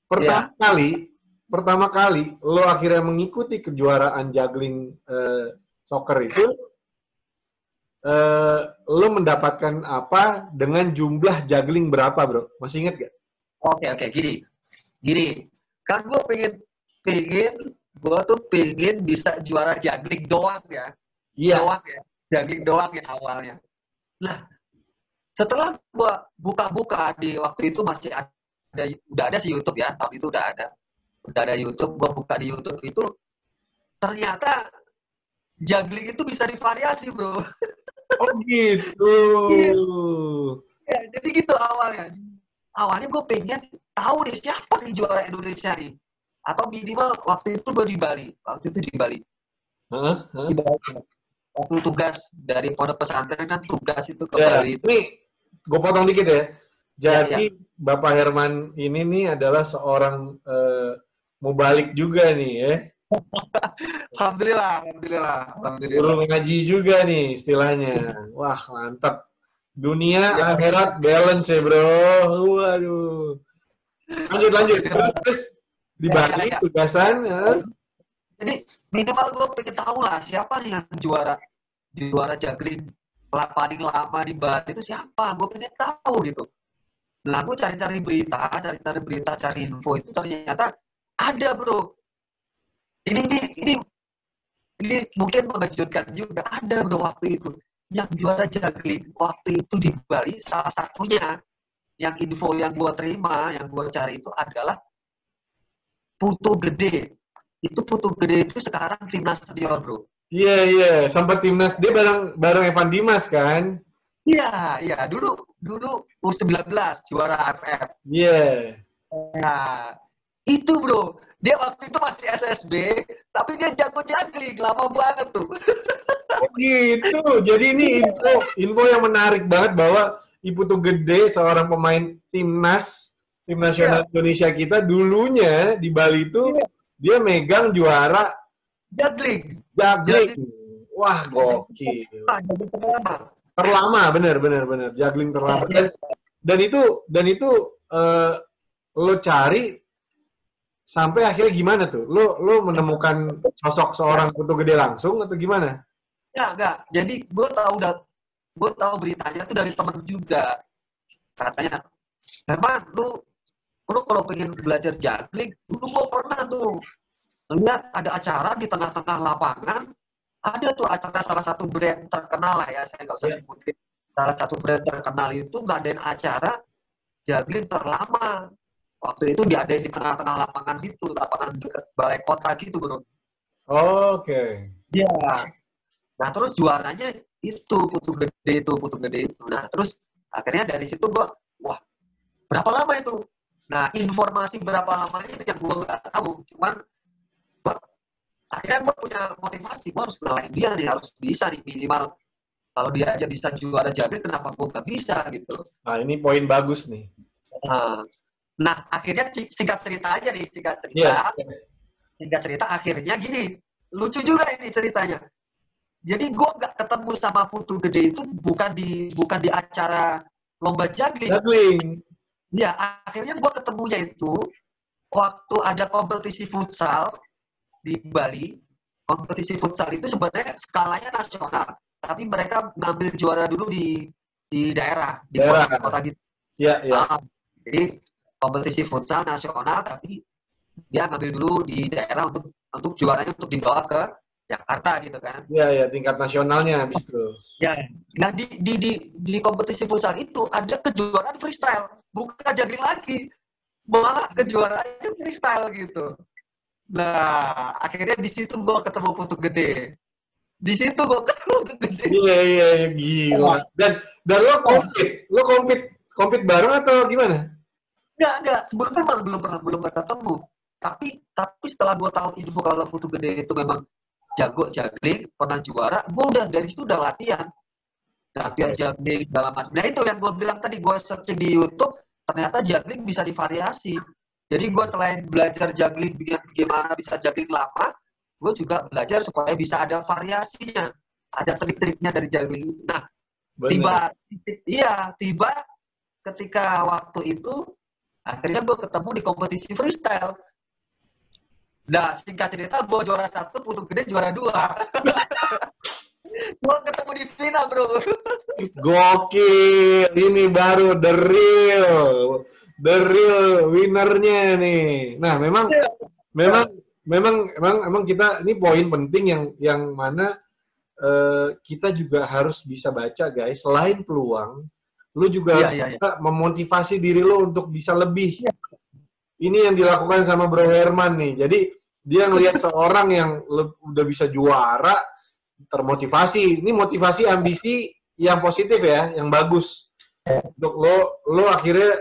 Pertama Iya. kali, pertama kali lo akhirnya mengikuti kejuaraan juggling soccer itu, lo mendapatkan apa dengan jumlah juggling berapa, bro? Masih inget gak? Oke, oke, gini. Gini, kan gue tuh pengen bisa juara juggling doang ya. Iya. Doang ya. Juggling doang ya awalnya. Nah, setelah gue buka-buka di waktu itu masih ada, udah ada sih YouTube ya, tahun itu udah ada YouTube, gue buka di YouTube itu, ternyata juggling itu bisa divariasi, bro. Oh gitu. Iya, ya, jadi gitu awalnya. Awalnya gue pengen tahu nih siapa nih juara Indonesia nih. Atau minimal waktu itu gue di Bali. Waktu itu di Bali. Hah? Di Hah? Bali. Waktu tugas dari pondok pesantren kan tugas itu ke Ya, Bali itu. ini gue potong dikit ya. Ya, ya. Jadi Bapak Herman ini nih adalah seorang mubalik juga nih ya. Alhamdulillah, alhamdulillah, Guru alhamdulillah. ngaji juga nih istilahnya. Wah, mantap. Dunia Ya, akhirat balance ya, bro. Waduh. Lanjut, lanjut. alhamdulillah. Terus, terus di Ya, ya, Bali ya. tugasan. Jadi minimal gue pengen tahu lah siapa nih yang juara juggling paling lama di Bali itu siapa. Gue pengen tahu gitu. Nah, gue cari-cari berita, cari info itu ternyata ada, bro. Ini mungkin mengejutkan juga, ada bro waktu itu yang juara juggling waktu itu di Bali. Salah satunya yang info yang gue terima, yang gue cari itu adalah Putu Gede. Itu Putu Gede itu sekarang timnas senior, bro. Iya, iya. Sampai timnas. Dia bareng, bareng Evan Dimas kan? Iya, iya, dulu dulu U19 juara AFF. Iya. Nah, itu bro, dia waktu itu masih SSB, tapi dia jago juggling, lama banget tuh. Oh gitu. Jadi ini info yang menarik banget bahwa Iputu Gede, seorang pemain timnas, tim nasional Iya, Indonesia kita, dulunya di Bali itu iya, dia megang juara juggling. juggling. Juggling, Wah, gokil. juggling terlama. Terlama, bener, bener, bener. Juggling Iya, terlama. iya. Dan itu eh, lo cari sampai akhirnya gimana tuh? Lo menemukan sosok seorang Putu Gede langsung atau gimana? Ya, enggak. Jadi gue tahu beritanya tuh dari temen juga. Katanya, Herman, lu kalau pengen belajar juggling, dulu gue pernah tuh lihat ada acara di tengah-tengah lapangan, ada tuh acara salah satu brand terkenal lah ya, saya nggak usah Ya. sebutin. Salah satu brand terkenal itu ngadain acara juggling terlama. Waktu itu diadain di tengah-tengah lapangan gitu, lapangan dekat balai kota gitu, bro. Oke. Iya. Nah, terus juaranya itu Putu Gede itu. Nah, terus akhirnya dari situ gua, wah, berapa lama itu? Nah, informasi berapa lamanya itu yang gua nggak tahu. Cuman gua, akhirnya gua punya motivasi, gua harus ngalahin dia nih, harus bisa nih minimal. Kalau dia aja bisa juara jabil, kenapa gua nggak bisa gitu? Nah, ini poin bagus nih. Nah, nah, akhirnya singkat cerita aja nih, Iya. singkat cerita akhirnya gini, lucu juga ini ceritanya. Jadi gue nggak ketemu sama Putu Gede itu bukan di acara lomba juggling. Juggling. Ya, akhirnya gue ketemunya itu waktu ada kompetisi futsal di Bali. Kompetisi futsal itu sebenarnya skalanya nasional, tapi mereka ngambil juara dulu di daerah, di Daerah. kota-kota gitu. Iya, iya. Jadi kompetisi futsal nasional, tapi dia ngambil dulu di daerah untuk juaranya untuk dibawa ke Jakarta gitu kan. Iya, iya, tingkat nasionalnya habis itu. Ya. Nah di kompetisi futsal itu ada kejuaraan freestyle, bukan juggling lagi, malah kejuaraannya freestyle gitu. Nah akhirnya di situ gue ketemu Putu Gede. Di situ gue ketemu Putu Gede. Iya, iya, iya, gila. Dan lo compete bareng atau gimana? Enggak. Sebelumnya memang belum pernah ketemu. Tapi setelah gue tahu info kalau Putu Gede itu memang jago juggling, pernah juara, gue udah dari situ udah latihan juggling segala macam. Nah itu yang gue bilang tadi, gue searching di YouTube, ternyata juggling bisa divariasi. Jadi gue selain belajar juggling bagaimana bisa juggling lama, gue juga belajar supaya bisa ada variasinya, ada trik-triknya dari juggling. Nah Bener. tiba ketika waktu itu Akhirnya gue ketemu di kompetisi freestyle. Nah, singkat cerita, gue juara 1, Putu Gede juara 2. Gue ketemu di final, bro. Gokil, ini baru the real winnernya nih. Nah, memang memang kita ini poin penting yang mana kita juga harus bisa baca, guys. Selain peluang, lu juga harus bisa memotivasi diri lu untuk bisa lebih. Ini yang dilakukan sama Bro Herman nih. Jadi dia ngelihat seorang yang udah bisa juara, termotivasi. Ini motivasi ambisi yang positif ya, yang bagus. Untuk lo akhirnya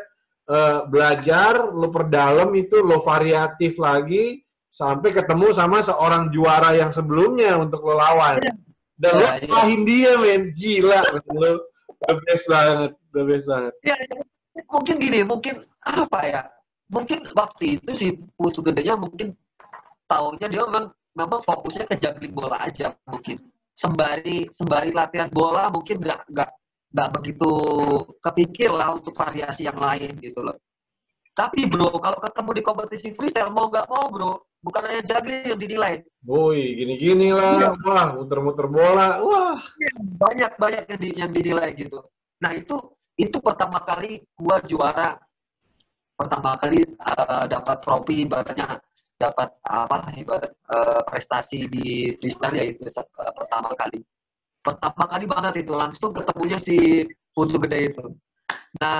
belajar, lo perdalam itu, lo variatif lagi sampai ketemu sama seorang juara yang sebelumnya untuk lo lawan. Dan lo kalahin dia, men. Gila, lo the best banget. Ya, mungkin gini, mungkin apa ya? Mungkin waktu itu si Putu Gedenya mungkin taunya dia memang fokusnya ke juggling bola aja mungkin. Sembari latihan bola mungkin nggak begitu kepikir lah untuk variasi yang lain gitu loh. Tapi bro, kalau ketemu di kompetisi freestyle mau nggak mau bro, bukan hanya juggling yang dinilai. Woi, gini-gini lah, wah, muter-muter bola, wah. Banyak yang dinilai gitu. Nah itu pertama kali gua juara, pertama kali dapat trofi, ibaratnya dapat prestasi di freestyle ya itu pertama kali banget itu langsung ketemunya si Putu Gede itu. Nah,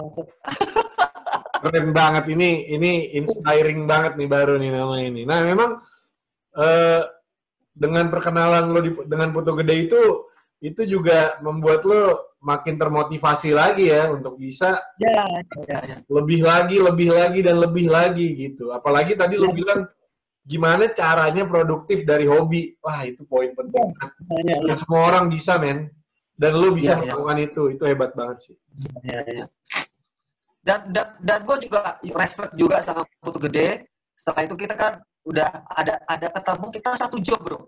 keren banget, ini inspiring banget nih baru nih nama ini. Nah memang dengan perkenalan lo dengan Putu Gede itu juga membuat lo makin termotivasi lagi ya untuk bisa lebih lagi gitu. Apalagi tadi lo bilang gimana caranya produktif dari hobi. Wah, itu poin penting. Ya, semua orang bisa, men. Dan lo bisa melakukan itu hebat banget sih. Dan gue juga respect juga sama Putu Gede. Setelah itu kita kan udah ada ketemu, kita satu job bro.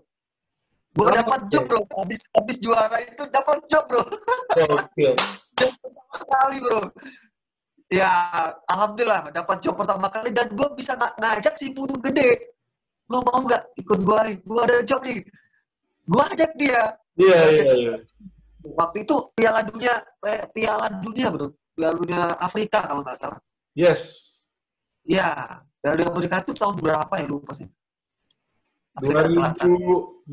Gue dapat job bro, habis juara itu dapat job bro. Gokil. Job pertama kali bro. Ya alhamdulillah dapat job pertama kali dan gue bisa ngajak si Putu Gede. Lo mau nggak ikut gue nih? Gue ada job nih. Gue ajak dia. Iya. Waktu itu Piala Dunia bro. Piala Dunia Afrika kalau nggak salah. Yes. Ya, Piala Dunia Afrika itu tahun berapa ya lupa sih. 2012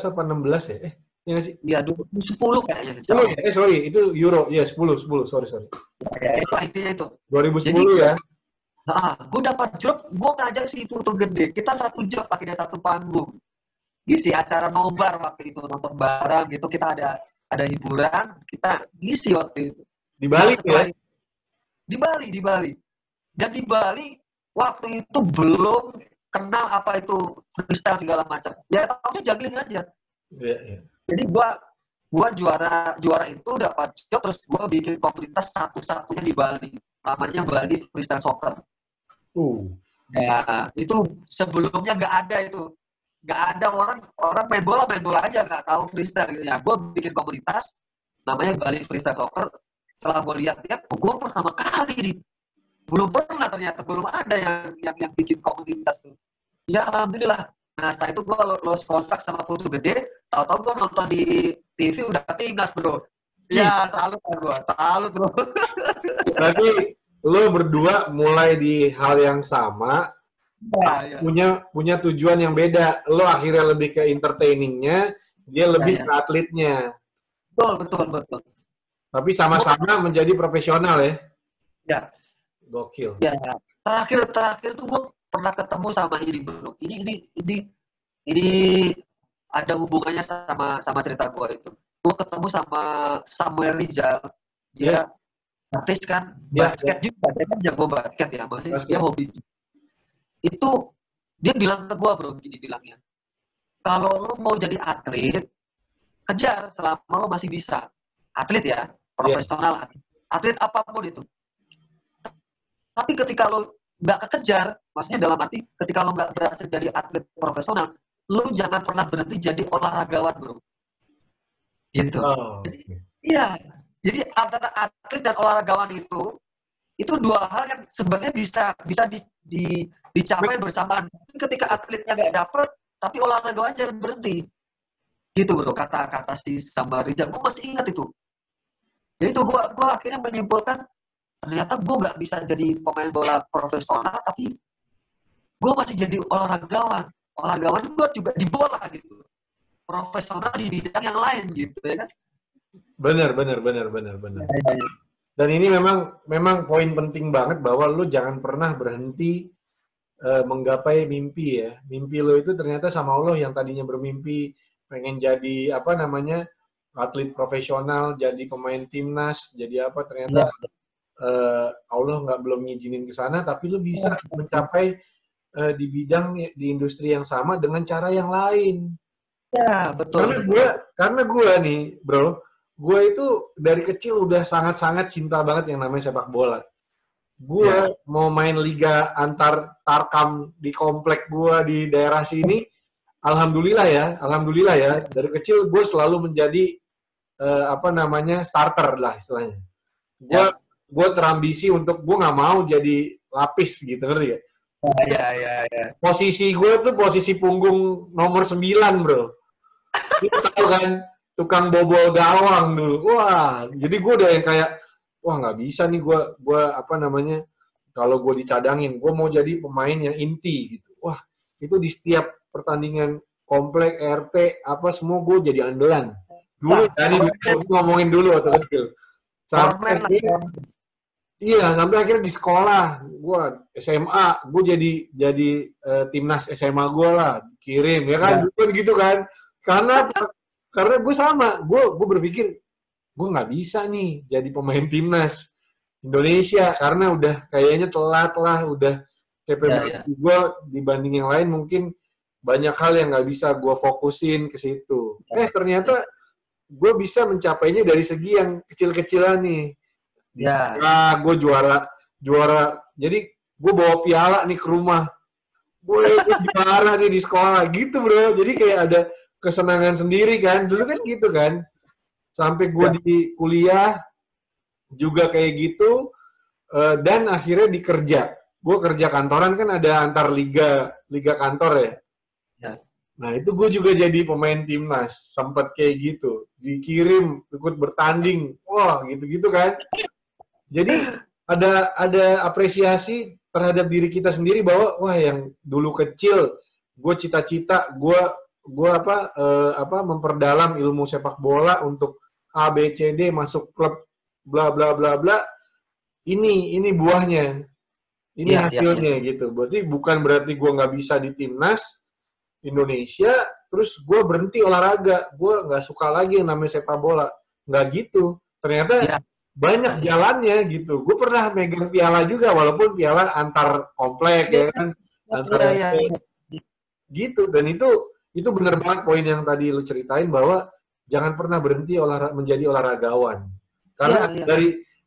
apa 16 ya? Iya sih? Iya, 2010 kayaknya. Oh ya, sorry, itu Euro. Ya, 10, sorry. Ya, itu intinya itu. 2010 jadi, ya. Gue dapat job, gue ngajak si Putu Gede. Kita satu job, pakai satu panggung. Ngisi acara nobar waktu itu, nonton bareng gitu. Kita ada hiburan, kita ngisi waktu itu. Di Bali ya? Di Bali. Dan di Bali waktu itu belum kenal apa itu freestyle segala macam. Ya tahunya juggling aja. Iya. Jadi gua juara itu dapat job, terus gua bikin komunitas satu-satunya di Bali. Namanya Bali Freestyle Soccer. Ya, itu sebelumnya nggak ada itu. Nggak ada orang main bola aja nggak tahu freestyle gitu ya. Gua bikin komunitas namanya Bali Freestyle Soccer. Setelah gua lihat-lihat, gua pertama kali nih. Belum pernah ternyata, belum ada yang bikin komunitas tuh. Ya alhamdulillah. Nah setelah itu gue lost kontak sama Putu Gede, tahu-tahu gue nonton di TV udah tinggal bro. Ya salut bro. Berarti lo berdua mulai di hal yang sama, punya tujuan yang beda. Lo akhirnya lebih ke entertainingnya, dia lebih ke atletnya. Betul. Tapi sama-sama menjadi profesional ya. Ya. Gokil. Ya, terakhir tuh gue pernah ketemu sama ini bro. Ini ada hubungannya sama cerita gue itu. Gue ketemu sama Samuel Rizal. Dia artis kan, basket juga. Dia kan jago basket ya, maksudnya dia hobi. Itu dia bilang ke gue bro, gini bilangnya. Kalau lo mau jadi atlet, kejar selama lo masih bisa. Atlet ya, profesional atlet apapun itu. Tapi ketika lo nggak kekejar, maksudnya dalam arti ketika lo nggak berhasil jadi atlet profesional, lo jangan pernah berhenti jadi olahragawan bro. Gitu. Iya. Jadi antara atlet dan olahragawan itu Itu dua hal yang sebenarnya bisa dicapai bersamaan. Ketika atletnya nggak dapet, tapi olahragawan jangan berhenti. Gitu bro, kata-kata si Samarijal. Gue masih ingat itu. Jadi itu gue akhirnya menyimpulkan, ternyata gue nggak bisa jadi pemain bola profesional, tapi gue masih jadi olahragawan. Olahragawan gue juga di bola gitu. Profesional di bidang yang lain gitu ya kan. Benar. Dan ini memang poin penting banget bahwa lu jangan pernah berhenti menggapai mimpi ya. Mimpi lu itu ternyata sama Allah yang tadinya bermimpi pengen jadi apa namanya atlet profesional, jadi pemain timnas, jadi apa ternyata Allah belum ngizinin ke sana, tapi lu bisa mencapai di bidang di industri yang sama dengan cara yang lain. Ya, betul. Karena gue nih, bro, gue itu dari kecil udah sangat-sangat cinta banget yang namanya sepak bola. Gue mau main liga antar tarkam di komplek gue di daerah sini, alhamdulillah ya, dari kecil gue selalu menjadi starter lah istilahnya. Gue terambisi untuk gue nggak mau jadi lapis gitu, ngerti ya? Ya. Posisi gue tuh posisi punggung nomor 9, bro. Itu tahu kan, tukang bobol gawang dulu. Wah, jadi gue udah yang kayak, wah nggak bisa nih gue apa namanya, kalau gue dicadangin, gue mau jadi pemain yang inti gitu. Wah, itu di setiap pertandingan komplek, RT, apa semua gue jadi andalan. Dulu, tadi ngomongin dulu waktu kecil. Sampai akhirnya di sekolah, gue SMA, gue jadi timnas SMA gue lah, kirim ya kan, gitu kan. Karena gue sama, gue berpikir gue nggak bisa nih jadi pemain timnas Indonesia karena udah kayaknya telat lah, udah capability gue dibanding yang lain mungkin banyak hal yang nggak bisa gue fokusin ke situ. Ternyata gue bisa mencapainya dari segi yang kecil-kecilan nih. Di sekolah gue juara, jadi gue bawa piala nih ke rumah. Gue juara nih di sekolah gitu bro. Jadi kayak ada kesenangan sendiri kan. Dulu kan gitu kan. Sampai gue di kuliah juga kayak gitu. Dan akhirnya di kerja. Gue kerja kantoran kan ada antar liga kantor ya. Nah itu gue juga jadi pemain timnas. Sempat kayak gitu. Dikirim ikut bertanding. Wah gitu-gitu kan. Jadi ada apresiasi terhadap diri kita sendiri bahwa wah yang dulu kecil gue cita-cita gue memperdalam ilmu sepak bola untuk A B C D masuk klub bla bla bla bla, ini buahnya, ini hasilnya gitu. Bukan berarti gue nggak bisa di timnas Indonesia terus gue berhenti olahraga, gue nggak suka lagi yang namanya sepak bola, nggak gitu. Ternyata banyak jalannya gitu. Gue pernah megang piala juga, walaupun piala antar komplek ya kan, gitu. Dan itu benar banget poin yang tadi lu ceritain bahwa jangan pernah berhenti menjadi olahragawan. Karena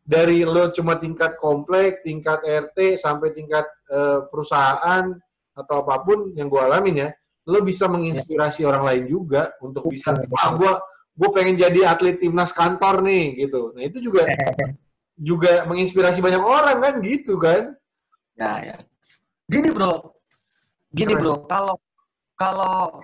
dari lo cuma tingkat komplek, tingkat RT sampai tingkat perusahaan atau apapun yang gue alamin ya, lo bisa menginspirasi orang lain juga untuk bisa, gue pengen jadi atlet timnas kantor nih gitu. Nah itu juga menginspirasi banyak orang kan gitu kan. Ya. Gini bro, kalau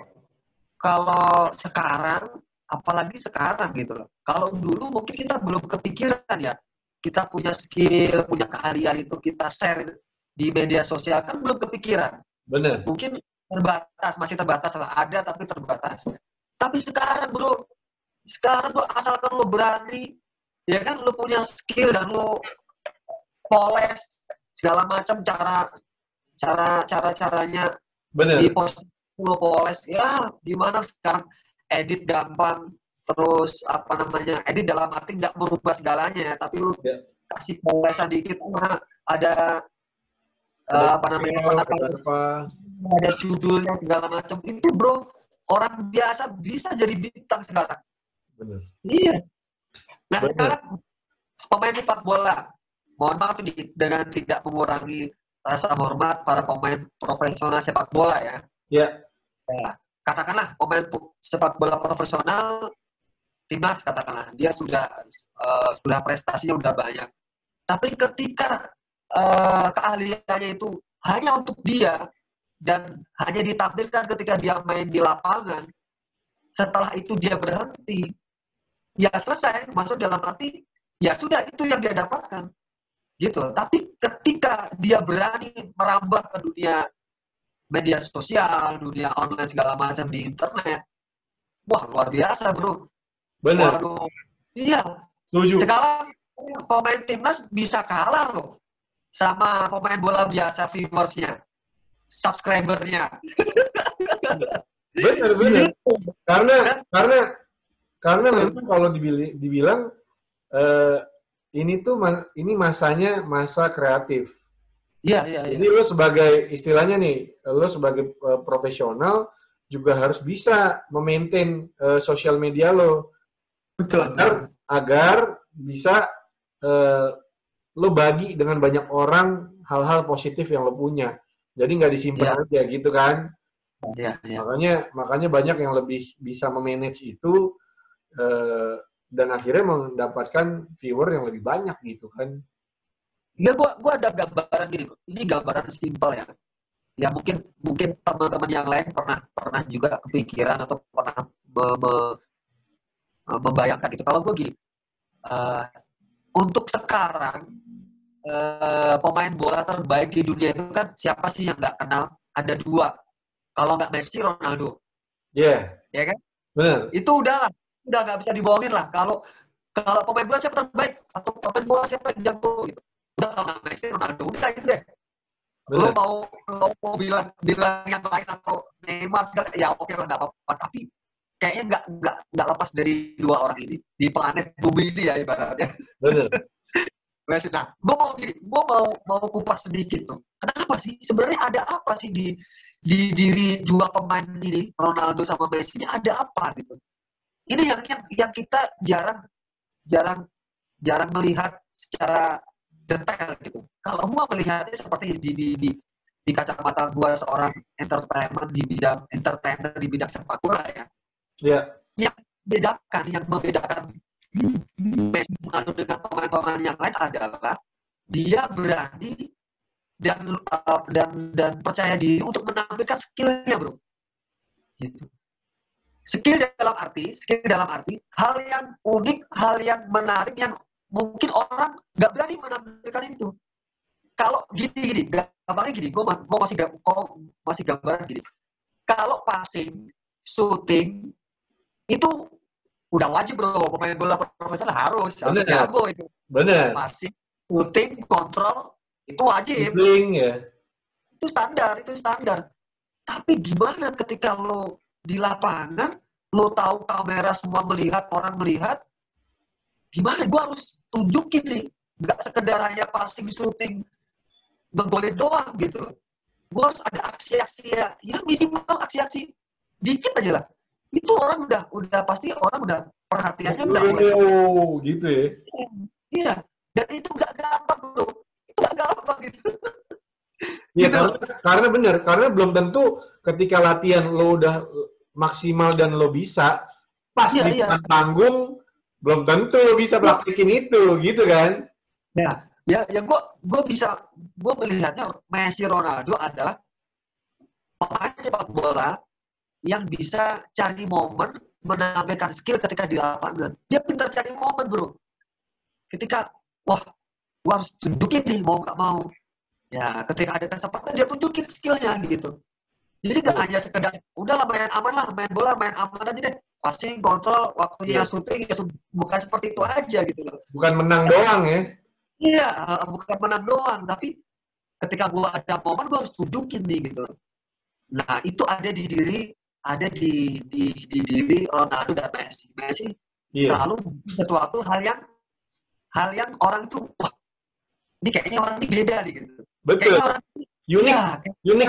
sekarang, apalagi sekarang gitu loh. Kalau dulu mungkin kita belum kepikiran ya, kita punya skill, punya keahlian itu kita share di media sosial kan belum kepikiran. Bener. Mungkin masih terbatas lah, ada tapi terbatas. Tapi sekarang bro asalkan lo berani, ya kan lo punya skill dan lo poles segala macam caranya. Bener. Di posisi lo poles ya, gimana sekarang edit gampang, terus edit dalam arti nggak merubah segalanya, tapi lu kasih polesan dikit, ada ada judulnya segala macam, itu bro orang biasa bisa jadi bintang sekarang. Bener. Iya. Nah sekarang pemain sepak bola, mohon maaf ini dengan tidak mengurangi rasa hormat para pemain profesional sepak bola ya. Ya. Katakanlah pemain sepak bola profesional timnas, katakanlah dia sudah prestasinya udah banyak. Tapi ketika keahliannya itu hanya untuk dia dan hanya ditampilkan ketika dia main di lapangan, setelah itu dia berhenti, ya selesai. Maksud dalam arti ya sudah, itu yang dia dapatkan gitu. Tapi ketika dia berani merambah ke dunia media sosial, dunia online segala macam di internet, wah luar biasa bro. Bener. Waduh, iya. Setuju. Sekarang pemain timnas bisa kalah loh sama pemain bola biasa, viewersnya, subscribernya. Bener. Karena Betul. memang kalau dibilang ini masanya masa kreatif. Iya. Jadi lo sebagai istilahnya nih, lo sebagai profesional juga harus bisa memaintain sosial media lo Betul. agar bisa lo bagi dengan banyak orang hal-hal positif yang lo punya. Jadi nggak disimpan aja gitu kan. Iya. Makanya banyak yang lebih bisa memanage itu dan akhirnya mendapatkan viewer yang lebih banyak gitu kan. Ya, gua ada gambaran gini. Ini gambaran simpel ya. Ya mungkin teman-teman yang lain pernah juga kepikiran atau pernah membayangkan itu. Kalau gue gini, untuk sekarang pemain bola terbaik di dunia itu kan siapa sih yang nggak kenal? Ada dua. Kalau nggak Messi, Ronaldo. Iya. Ya kan? Benar. Itu udah nggak bisa dibohongin lah. Kalau pemain bola siapa terbaik atau pemain bola siapa yang jago gitu. Udah, kalau nggak Messi, Ronaldo, udah itu deh. Lo mau bilang yang lain atau Neymar segala, ya oke lah, nggak apa-apa. Tapi kayaknya nggak lepas dari dua orang ini di planet bumi ini ya ibaratnya. Benar. Nah, gue mau kupas sedikit tuh. Kenapa sih sebenarnya, ada apa sih di diri dua pemain ini, Ronaldo sama Messi ini, ada apa gitu? Ini yang kita jarang melihat secara detail gitu. Kalau gua melihatnya seperti di kacamata gua seorang entertainer di bidang sepak bola ya. Iya. Yang membedakan Messi Ronaldo dengan pemain-pemain yang lain adalah dia berani dan percaya diri untuk menampilkan skillnya bro. Gitu. Skill dalam arti hal yang unik, hal yang menarik yang mungkin orang nggak berani menampilkan itu. Kalau gini, gampangnya gini, gue masih gambaran gini. Kalau passing, shooting itu udah wajib bro, pemain bola profesional harus jago itu. Benar. Passing, shooting, kontrol itu wajib. Ya. Itu standar. Tapi gimana ketika lo di lapangan, lo tahu kamera semua melihat, orang melihat, gimana? Gue harus tunjukin nih, nggak sekedar hanya passing, shooting, ngegolin doang gitu. Gue harus ada aksi-aksi ya minimal aksi-aksi dikit aja lah. Itu orang udah pasti orang udah perhatiannya udah mulai. Gitu ya? Iya, dan itu nggak gampang bro. Itu nggak gampang gitu. Iya, karena benar, karena belum tentu ketika latihan lo udah maksimal dan lo bisa, pas di depan panggung belum tentu lo bisa praktekin itu, gitu kan? Ya, gue melihatnya Messi, Ronaldo adalah pemain sepak bola yang bisa cari momen, menampilkan skill ketika di lapangan. Dia pintar cari momen bro. Ketika, wah, gue harus tunjukin nih, mau nggak mau. Ya, ketika ada kesempatan dia tunjukin skillnya gitu. Jadi nggak hanya sekedar, udahlah main aman lah, main bola main aman aja deh. Passing, kontrol, waktunya syuting, ya bukan seperti itu aja gitu loh. Bukan menang doang ya? Iya, bukan menang doang, tapi ketika gue ada momen gue harus tunjukin nih gitu. Nah itu ada di diri Ronaldo dan Messi. Messi selalu sesuatu hal yang orang tuh, wah, ini kayaknya orang ini beda nih gitu. Betul. Unik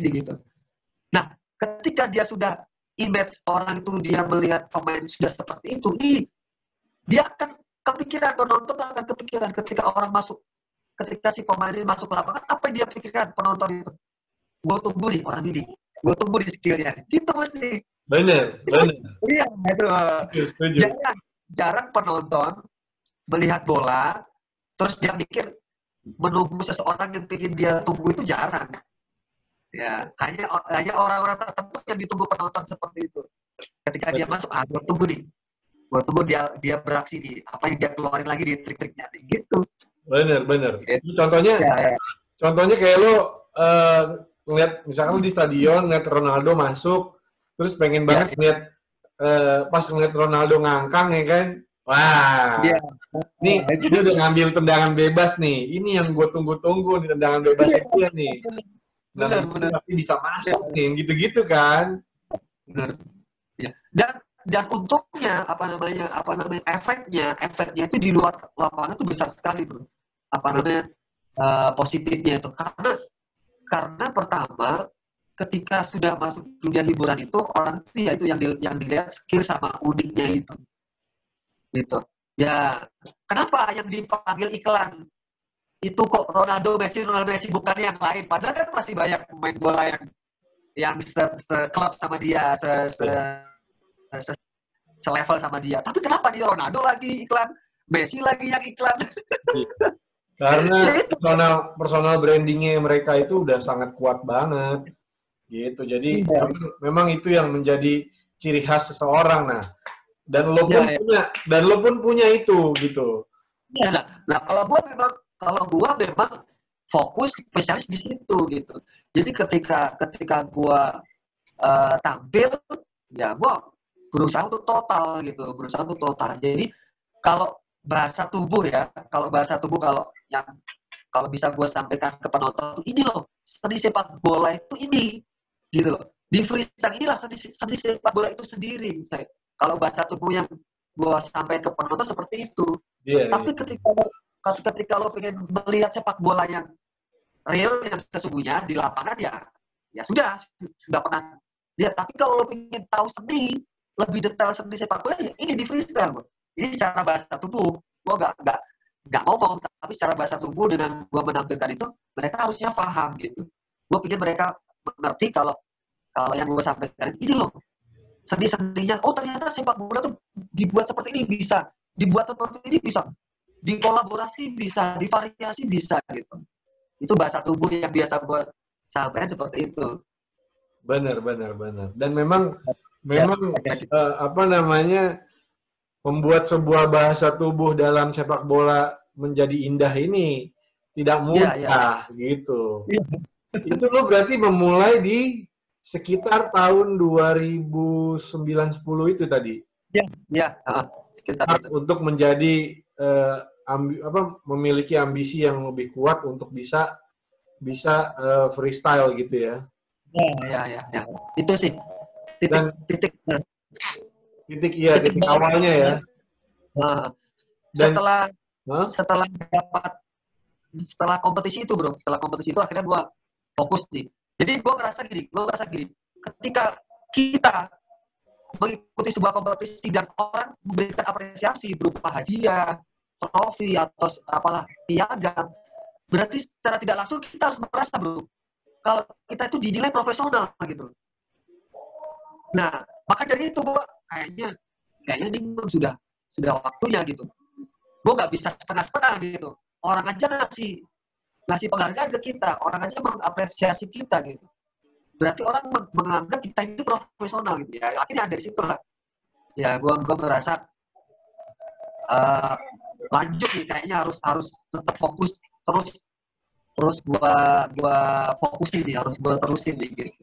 nih gitu. Nah, ketika dia sudah image orang itu, dia melihat pemain sudah seperti itu, dia akan kepikiran, penonton akan kepikiran ketika si pemain ini masuk ke lapangan, apa yang dia pikirkan penonton itu? Gue tunggu nih orang ini, gue tunggu di skillnya. Gitu mesti. Bener. Iya, itu. Jarang penonton melihat bola, terus dia mikir, menunggu seseorang yang ingin dia tunggu itu jarang. Ya, hanya orang-orang tertentu yang ditunggu penonton seperti itu. Ketika dia masuk, gue tunggu nih. Gue tunggu dia beraksi nih. Apa yang dia keluarin lagi di trik-triknya gitu. Bener. Gitu. Contohnya, Ya. contohnya kayak lo ngeliat misalkan lo di stadion ngeliat Ronaldo masuk, terus pengen banget ngeliat pas ngeliat Ronaldo ngangkang ya kan, wah, Ya. ini udah ngambil tendangan bebas nih. Ini yang gue tunggu-tunggu nih, tendangan bebas itu ya nih. Dan itu Benar. pasti bisa masuk nih, gitu-gitu kan. Benar. Ya. Dan untungnya apa namanya efeknya itu di luar lapangan itu besar sekali, bro. Apa namanya positifnya itu karena pertama ketika sudah masuk dunia hiburan itu orang itu ya itu yang dilihat skill sama uniknya itu gitu ya. Kenapa yang dipanggil iklan itu kok Ronaldo Messi bukan yang lain, padahal kan masih banyak pemain bola yang seklub sama dia, selevel sama dia, tapi kenapa dia Ronaldo lagi iklan, Messi lagi yang iklan? Karena personal brandingnya mereka itu udah sangat kuat banget gitu. Jadi memang itu yang menjadi ciri khas seseorang. Nah, dan lo pun punya itu gitu. Nah kalau gua memang fokus spesialis di situ gitu. Jadi ketika gua tampil, ya gua berusaha untuk total gitu, Jadi kalau bahasa tubuh kalau bisa gue sampaikan ke penonton ini loh, seni sepak bola itu ini gitu loh. Di freestyle inilah seni sepak bola itu sendiri. Kalau bahasa tubuh yang gue sampaikan ke penonton seperti itu. Tapi ketika lo pengen melihat sepak bola yang real, yang sesungguhnya di lapangan, ya sudah pernah lihat. Tapi kalau lo pengen tahu seni lebih detail seni sepak bola, ya ini di freestyle, bro. Ini secara bahasa tubuh, gue nggak ngomong, tapi secara bahasa tubuh dengan gue menampilkan itu, mereka harusnya paham gitu. Gue pikir mereka mengerti kalau yang gue sampaikan ini loh, seni-seninya. Oh ternyata sepak bola tuh dibuat seperti ini bisa, dikolaborasi bisa, divariasi bisa gitu. Itu bahasa tubuh yang biasa gue sampaikan seperti itu. Benar. Dan memang apa namanya, membuat sebuah bahasa tubuh dalam sepak bola menjadi indah ini tidak mudah gitu. Itu lo berarti memulai di sekitar tahun 2009-10 itu tadi. Sekitar itu. Untuk menjadi memiliki ambisi yang lebih kuat untuk bisa freestyle gitu ya. Ya. Itu sih titik awalnya ya. Setelah kompetisi itu, bro, akhirnya gue fokus nih. Jadi gue ngerasa gini, ketika kita mengikuti sebuah kompetisi dan orang memberikan apresiasi berupa hadiah, trofi atau apalah piagam, berarti secara tidak langsung kita harus merasa, bro, kalau kita itu dinilai profesional gitu. Nah, maka dari itu gue kayaknya ini sudah waktunya gitu. Gue nggak bisa setengah-setengah gitu. Orang aja ngasih penghargaan ke kita, orang aja mengapresiasi kita gitu. Berarti orang menganggap kita ini profesional gitu ya. Akhirnya dari situ lah. Ya, gue merasa lanjut nih, kayaknya harus tetap fokus terus gue fokusin nih, harus gue terusin nih gitu.